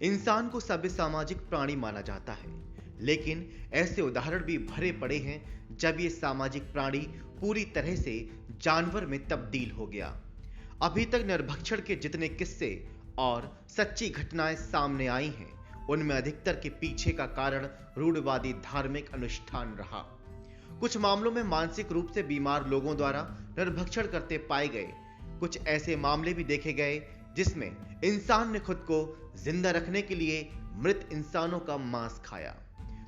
इंसान को सभ्य सामाजिक प्राणी माना जाता है, लेकिन ऐसे उदाहरण भी भरे पड़े हैं जब ये सामाजिक प्राणी पूरी तरह से जानवर में तब्दील हो गया। अभी तक नरभक्षण के जितने किस्से और सच्ची घटनाएं सामने आई हैं, उनमें अधिकतर के पीछे का कारण रूढ़िवादी धार्मिक अनुष्ठान रहा। कुछ मामलों में मानसिक रूप से बीमार लोगों द्वारा नरभक्षण करते पाए गए। कुछ ऐसे मामले भी देखे गए जिसमें इंसान ने खुद को जिंदा रखने के लिए मृत इंसानों का मांस खाया।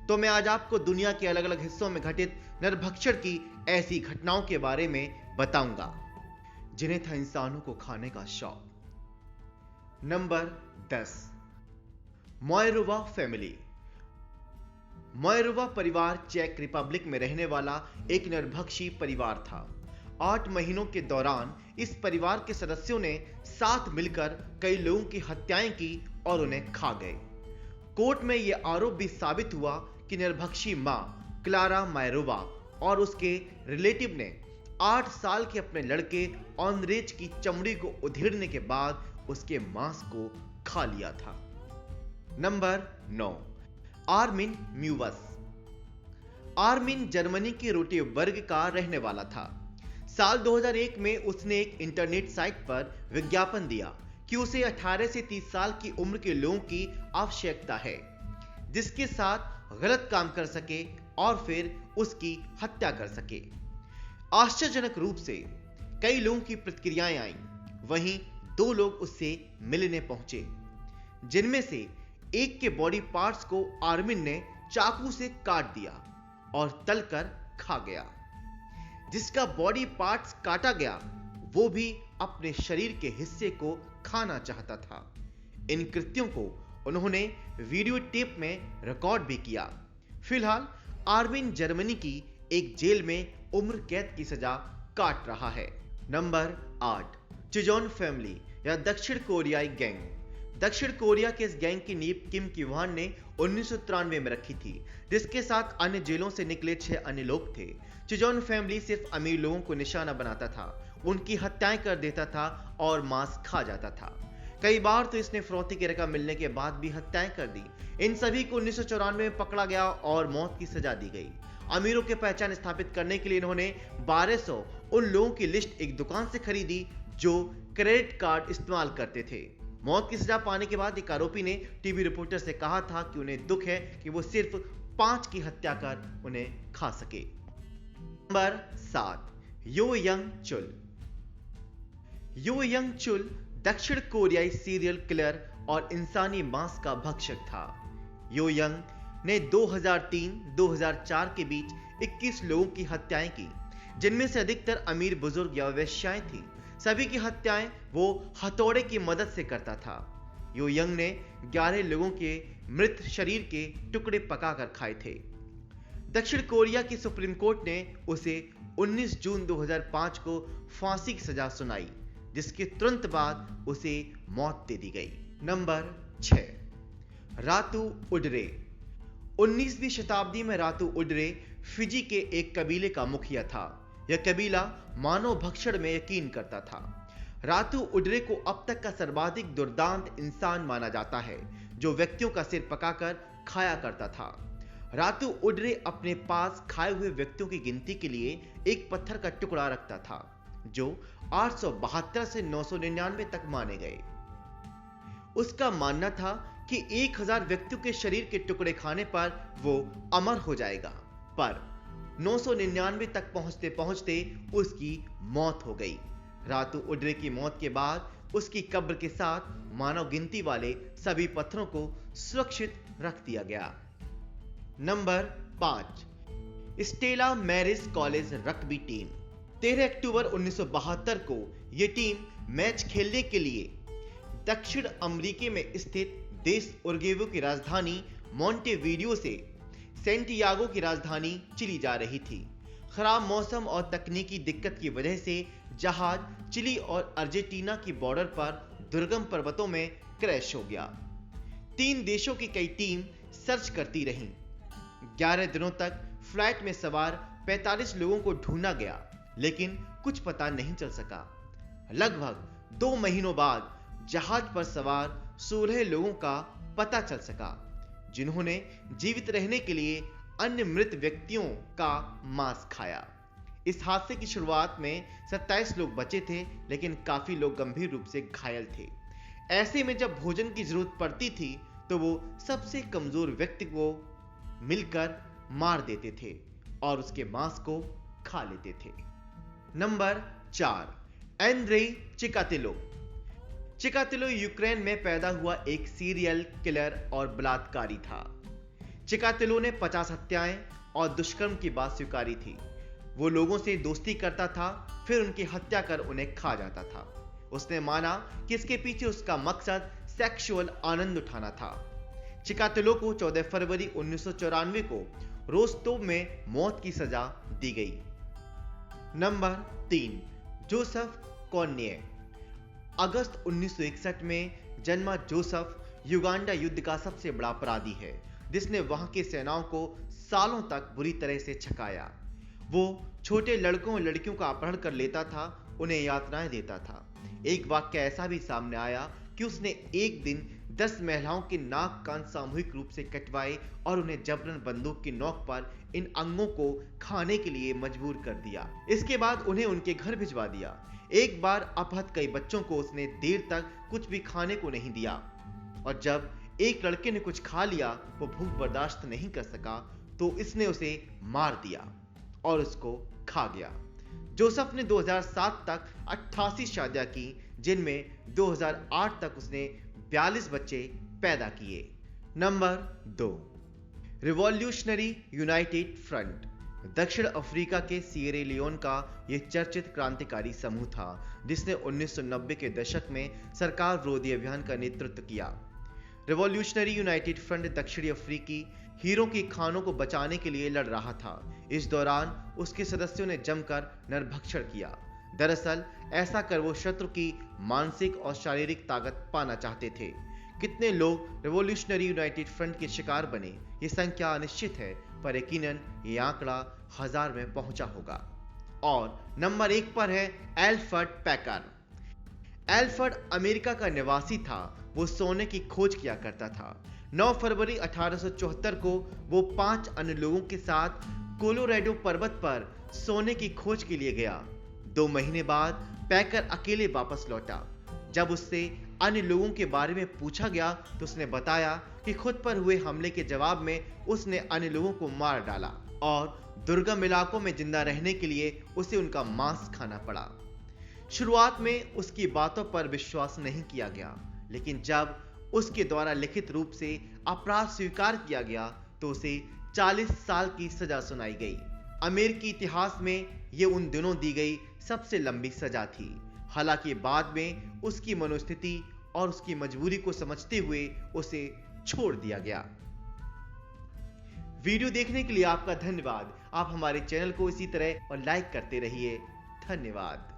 तो मैं आज आपको दुनिया के अलग अलग हिस्सों में घटित नरभक्षण की ऐसी घटनाओं के बारे में बताऊंगा जिन्हें था इंसानों को खाने का शौक। Number 10, मोयरुवा family. मोयरुवा परिवार चेक रिपब्लिक में रहने वाला एक नरभक्षी परिवार था। 8 महीनों के दौरान इस परिवार के सदस्यों ने साथ मिलकर कई लोगों की हत्याएं की और उन्हें खा गए। कोर्ट में यह आरोप भी साबित हुआ कि नरभक्षी मां क्लारा मोयरुवा और उसके रिलेटिव ने 8 साल के अपने लड़के ऑनरेज की चमड़ी को उधेड़ने के बाद उसके मांस को खा लिया था। Number 9, Armin Meiwes. Armin Germany के रोटेबर्ग का रहने वाला था। साल 2001 में उसने एक इंटरनेट साइट पर विज्ञापन दिया कि उसे 18 से 30 साल की उम्र के लोगों की आवश्यकता है जिसके साथ गलत काम कर सके और फिर उसकी हत्या कर सके। आश्चर्यजनक रूप से कई लोगों की प्रतिक्रियाएं आईं। वहीं 2 लोग उससे मिलने पहुंचे, जिनमें से एक के बॉडी पार्ट्स को आर्मिन ने चाकू से काट दिया और तलकर खा गया। जिसका बॉडी पार्ट्स काटा गया वो भी अपने शरीर के हिस्से को खाना चाहता था। इन कृत्यों को उन्होंने वीडियो टेप में रिकॉर्ड भी किया। फिलहाल आर्मिन जर्मनी की एक जेल में उम्र कैद की सजा काट रहा है। नंबर 8, चुजॉन फैमिली या दक्षिण कोरियाई गैंग। दक्षिण कोरिया के इस गैंग की नींव किम किवान ने 1993 में रखी थी, जिसके साथ अन्य जेलों से निकले 6 अन्य लोग थे। चुजॉन फैमिली सिर्फ अमीर लोगों को निशाना बनाता था, उनकी हत्याएं कर देता था और मांस खा जाता था। कई बार तो इसने फिरौती की रकम मिलने के बाद भी हत्याएं कर दी। इन सभी को 1994 में पकड़ा गया और मौत की सजा दी गई। अमीरों की पहचान स्थापित करने के लिए इन्होंने 1200 उन लोगों की लिस्ट एक दुकान से खरीदी जो क्रेडिट कार्ड इस्तेमाल करते थे। मौत की सजा पाने के बाद एक आरोपी ने टीवी रिपोर्टर से कहा था कि उन्हें दुख है कि वो सिर्फ 5 की हत्या कर उन्हें खा सके। नंबर 7, यो यंग चुल। यो यंग चुल दक्षिण कोरियाई सीरियल किलर और इंसानी मांस का भक्षक था। यो यंग ने 2003-2004 के बीच 21 लोगों की हत्याएं की, जिनमें से अधिकतर अमीर बुजुर्ग या वेश्याएं थीं। सभी की हत्याएं वो हथौड़े की मदद से करता था। यो यंग ने 11 लोगों के मृत शरीर के टुकड़े पकाकर खाए थे। दक्षिण कोरिया की सुप्रीम कोर्ट ने उसे 19 जून 2005 को फांसी की सजा सुनाई, जिसके तुरंत बाद उसे मौत दे दी गई। नंबर 6, रातू उडरे। 19वीं शताब्दी में रातू उडरे फिजी के एक कबीले का मुखिया था। यह कबीला मानव भक्षण में यकीन करता था। रातू उडरे को अब तक का सर्वाधिक दुर्दांत इंसान माना जाता है, जो व्यक्तियों का सिर पकाकर खाया करता था। रातू उडरे अपने पास खाए हुए व्यक्तियों की गिनती के लिए एक पत्थर का टुकड़ा रखता था, जो 872 से 999 तक माने गए। उसका मानना था कि 1000 व्यक्तियों के शरीर के टुकड़े खाने पर वो अमर हो जाएगा, पर 999 तक पहुंचते पहुंचते उसकी मौत हो गई। रातू उडरे की मौत के बाद उसकी कब्र के साथ मानव गिनती वाले सभी पत्थरों को सुरक्षित रख दिया गया। Number 5, Stella marriage college rugby team. 13 अक्टूबर 1972 को यह टीम मैच खेलने के लिए दक्षिण अमेरिका में स्थित देश उरुग्वे की राजधानी मोंटेवीडियो से सेंटियागो की राजधानी चिली जा रही थी। खराब मौसम और तकनीकी दिक्कत की वजह से जहाज चिली और अर्जेंटीना की बॉर्डर पर दुर्गम पर्वतों में क्रैश हो गया। 3 देशों की कई टीम सर्च करती रहीं। 11 दिनों तक फ्लाइट में सवार 45 लोगों को ढूंढा गया, लेकिन कुछ पता नहीं चल सका। लगभग 2 महीनों बाद जहाज पर सवार 16 लोगों का पता चल सका, जिन्होंने जीवित रहने के लिए अन्य मृत व्यक्तियों का मांस खाया। इस हादसे की शुरुआत में 27 लोग बचे थे, लेकिन काफी लोग गंभीर रूप से घायल थे। ऐसे में जब भोजन की जरूरत पड़ती थी तो वो सबसे कमजोर व्यक्ति को मिलकर मार देते थे और उसके मांस को खा लेते थे। नंबर 4, एंड्रेई चिकातिलो। चिकातिलो यूक्रेन में पैदा हुआ एक सीरियल किलर और बलात्कारी था। चिकातिलो ने 50 हत्याएं और दुष्कर्म की बात स्वीकारी थी। वो लोगों से दोस्ती करता था, फिर उनकी हत्या कर उन्हें खा जाता था। उसने माना कि इसके पीछे उसका मकसद सेक्सुअल आनंद उठाना था। चिकातिलो को 14 फरवरी 1994 को रोस्तोव में मौत की सजा दी गई। Number 3, Joseph कोन्ये। अगस्त 1961 में जन्मा जोसेफ युगांडा युद्ध का सबसे बड़ा अपराधी है, जिसने वहां की सेनाओं को सालों तक बुरी तरह से छकाया। वो छोटे लड़कों और लड़कियों का अपहरण कर लेता था, उन्हें यातनाएं देता था। एक वाक्य ऐसा भी सामने आया कि उसने एक दिन 10 महिलाओं के नाक कान सामूहिक रूप से कटवाए और उन्हें जबरन बंदूक की नोक पर इन अंगों को खाने के लिए मजबूर कर दिया। इसके बाद उन्हें उनके घर भिजवा दिया। एक बार अपहृत कई बच्चों को उसने देर तक कुछ भी खाने को नहीं दिया, और जब एक लड़के ने कुछ खा लिया, वो भूख बर्दाश्त नहीं कर सका तो इसने उसे मार दिया और उसको खा गया। जोसेफ ने 2007 तक 88 शादियां की, जिनमें 2008 तक उसने 42 बच्चे पैदा किए। Number 2, revolutionary United front. दक्षिण अफ्रीका के सिएरा लियोन का यह चर्चित क्रांतिकारी समूह था, जिसने 1990 के दशक में सरकार विरोधी अभियान का नेतृत्व किया। रिवॉल्यूशनरी यूनाइटेड फ्रंट दक्षिणी अफ्रीकी हीरो की खानों को बचाने के लिए लड़ रहा था। इस दौरान उसके सदस्यों ने जमकर नरभक्षण किया। दरअसल ऐसा कर वो शत्रु की मानसिक और शारीरिक ताकत पाना चाहते थे। कितने लोग रिवॉल्यूशनरी यूनाइटेड फ्रंट के शिकार बने, ये संख्या अनिश्चित है, पर यकीनन ये आंकड़ा 1000 में पहुंचा होगा। और नंबर 1 पर है एल्फ्रेड पैकर। एल्फ्रेड अमेरिका का निवासी था। वो सोने की खोज किया करता था। 9 फरवरी 1874 को वो 5 अन्य लोगों के साथ कोलोराडो पर्वत पर सोने की खोज के लिए गया। 2 महीने बाद पैकर अकेले वापस लौटा। जब उससे अन्य लोगों के बारे में पूछा गया तो उसने बताया कि खुद पर हुए हमले के जवाब में उसने अन्य लोगों को मार डाला और दुर्गम इलाकों में जिंदा रहने के लिए उसे उनका मांस खाना पड़ा। शुरुआत में उसकी बातों पर विश्वास नहीं किया गया, लेकिन जब उसके द्वारा लिखित रूप से अपराध स्वीकार किया गया तो उसे 40 साल की सजा सुनाई गई। अमेरिकी इतिहास में यह उन दिनों दी गई सबसे लंबी सजा थी। हालांकि बाद में उसकी मनोस्थिति और उसकी मजबूरी को समझते हुए उसे छोड़ दिया गया। वीडियो देखने के लिए आपका धन्यवाद। आप हमारे चैनल को इसी तरह और लाइक करते रहिए। धन्यवाद।